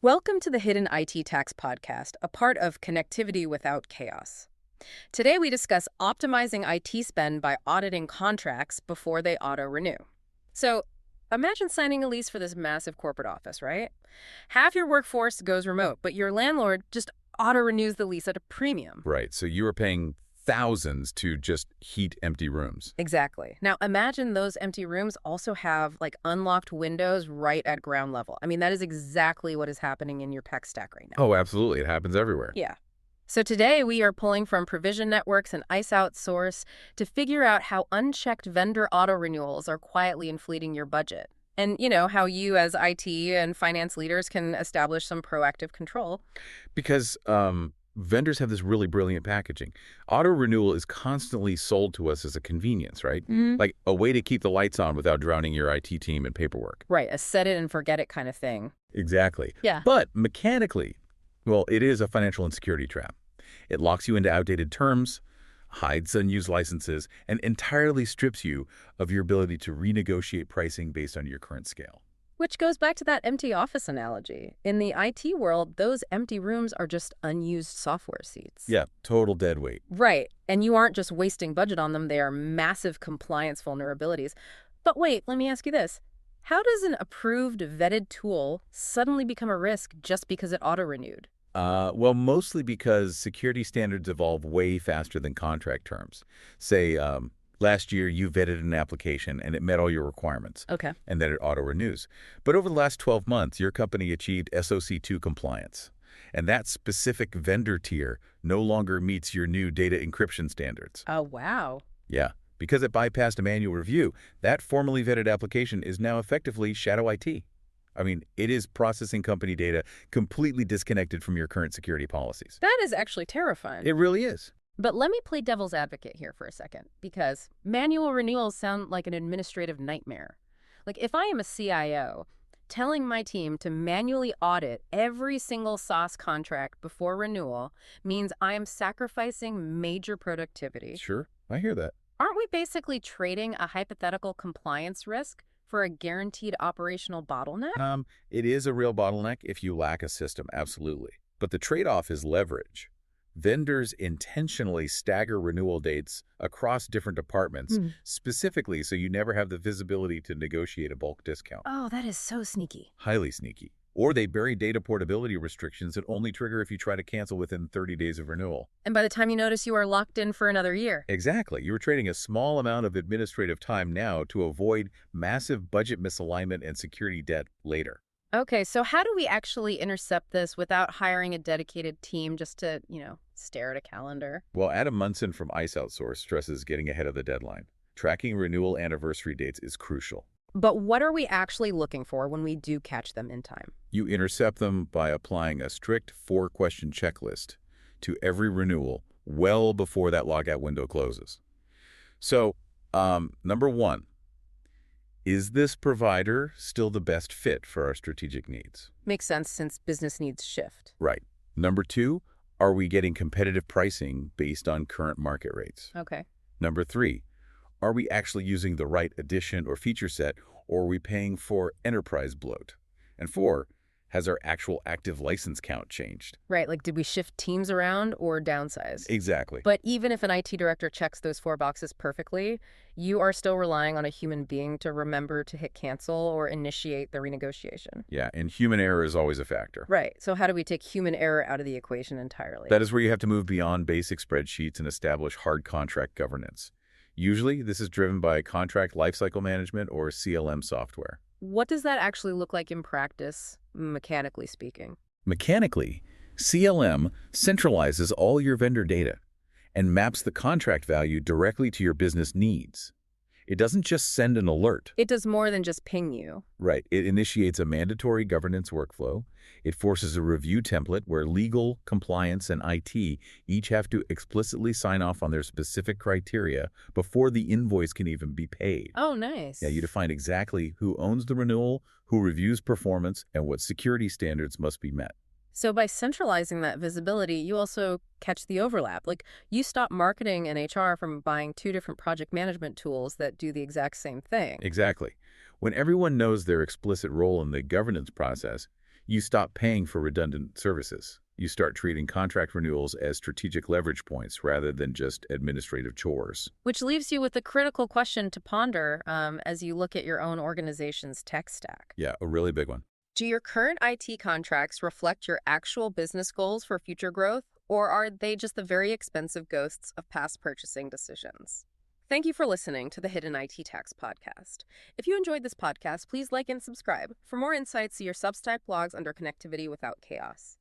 Welcome to the Hidden IT Tax Podcast, a part of Connectivity Without Chaos. Today we discuss optimizing IT spend by auditing contracts before they auto-renew. So, imagine signing a lease for this massive corporate office, right? Half your workforce goes remote, but your landlord just auto-renews the lease at a premium. Right, so you are paying thousands to just heat empty rooms. Exactly. Now, imagine those empty rooms also have, unlocked windows right at ground level. I mean, that is exactly what is happening in your PEC stack right now. Oh, absolutely. It happens everywhere. Yeah. So today we are pulling from Provision Networks and ICE Outsource to figure out how unchecked vendor auto-renewals are quietly inflating your budget. And, how you as IT and finance leaders can establish some proactive control. Because vendors have this really brilliant packaging. Auto-renewal is constantly sold to us as a convenience, right? Like a way to keep the lights on without drowning your IT team in paperwork. Right, a set it and forget it kind of thing. Exactly. Yeah. But mechanically, well, it is a financial insecurity trap. It locks you into outdated terms, hides unused licenses, and entirely strips you of your ability to renegotiate pricing based on your current scale. Which goes back to that empty office analogy. In the IT world, those empty rooms are just unused software seats. Yeah, total dead weight. Right, and you aren't just wasting budget on them, they are massive compliance vulnerabilities. But wait, let me ask you this. How does an approved, vetted tool suddenly become a risk just because it auto-renewed? Well, mostly because security standards evolve way faster than contract terms. Say, last year you vetted an application and it met all your requirements. Okay. And then it auto-renews. But over the last 12 months, your company achieved SOC 2 compliance. And that specific vendor tier no longer meets your new data encryption standards. Oh, wow. Yeah. Because it bypassed a manual review, that formally vetted application is now effectively shadow IT. I mean, it is processing company data completely disconnected from your current security policies. That is actually terrifying. It really is. But let me play devil's advocate here for a second, because manual renewals sound like an administrative nightmare. Like, if I am a CIO, telling my team to manually audit every single SaaS contract before renewal means I am sacrificing major productivity. Sure, I hear that. Aren't we basically trading a hypothetical compliance risk for a guaranteed operational bottleneck? It is a real bottleneck if you lack a system, absolutely. But the trade-off is leverage. Vendors intentionally stagger renewal dates across different departments, specifically so you never have the visibility to negotiate a bulk discount. Oh, that is so sneaky. Highly sneaky. Or they bury data portability restrictions that only trigger if you try to cancel within 30 days of renewal. And by the time you notice, you are locked in for another year. Exactly. You're trading a small amount of administrative time now to avoid massive budget misalignment and security debt later. Okay, so how do we actually intercept this without hiring a dedicated team just to, stare at a calendar? Well, Adam Munson from ICE Outsource stresses getting ahead of the deadline. Tracking renewal anniversary dates is crucial. But what are we actually looking for when we do catch them in time? You intercept them by applying a strict 4-question checklist to every renewal well before that logout window closes. So, number 1, is this provider still the best fit for our strategic needs? Makes sense since business needs shift. Right. Number 2, are we getting competitive pricing based on current market rates? Okay. Number 3, are we actually using the right addition or feature set, or are we paying for enterprise bloat? And 4, has our actual active license count changed? Right, like did we shift teams around or downsize? Exactly. But even if an IT director checks those 4 boxes perfectly, you are still relying on a human being to remember to hit cancel or initiate the renegotiation. Yeah, and human error is always a factor. Right, so how do we take human error out of the equation entirely? That is where you have to move beyond basic spreadsheets and establish hard contract governance. Usually, this is driven by contract lifecycle management or CLM software. What does that actually look like in practice, mechanically speaking? Mechanically, CLM centralizes all your vendor data and maps the contract value directly to your business needs. It doesn't just send an alert. It does more than just ping you. Right. It initiates a mandatory governance workflow. It forces a review template where legal, compliance, and IT each have to explicitly sign off on their specific criteria before the invoice can even be paid. Oh, nice. Yeah, you define exactly who owns the renewal, who reviews performance, and what security standards must be met. So by centralizing that visibility, you also catch the overlap. Like, you stop marketing and HR from buying 2 different project management tools that do the exact same thing. Exactly. When everyone knows their explicit role in the governance process, You stop paying for redundant services. You start treating contract renewals as strategic leverage points rather than just administrative chores. Which leaves you with a critical question to ponder as you look at your own organization's tech stack. Yeah, a really big one. Do your current IT contracts reflect your actual business goals for future growth, or are they just the very expensive ghosts of past purchasing decisions? Thank you for listening to the Hidden IT Tax Podcast. If you enjoyed this podcast, please like and subscribe. For more insights, see your Substack blogs under Connectivity Without Chaos.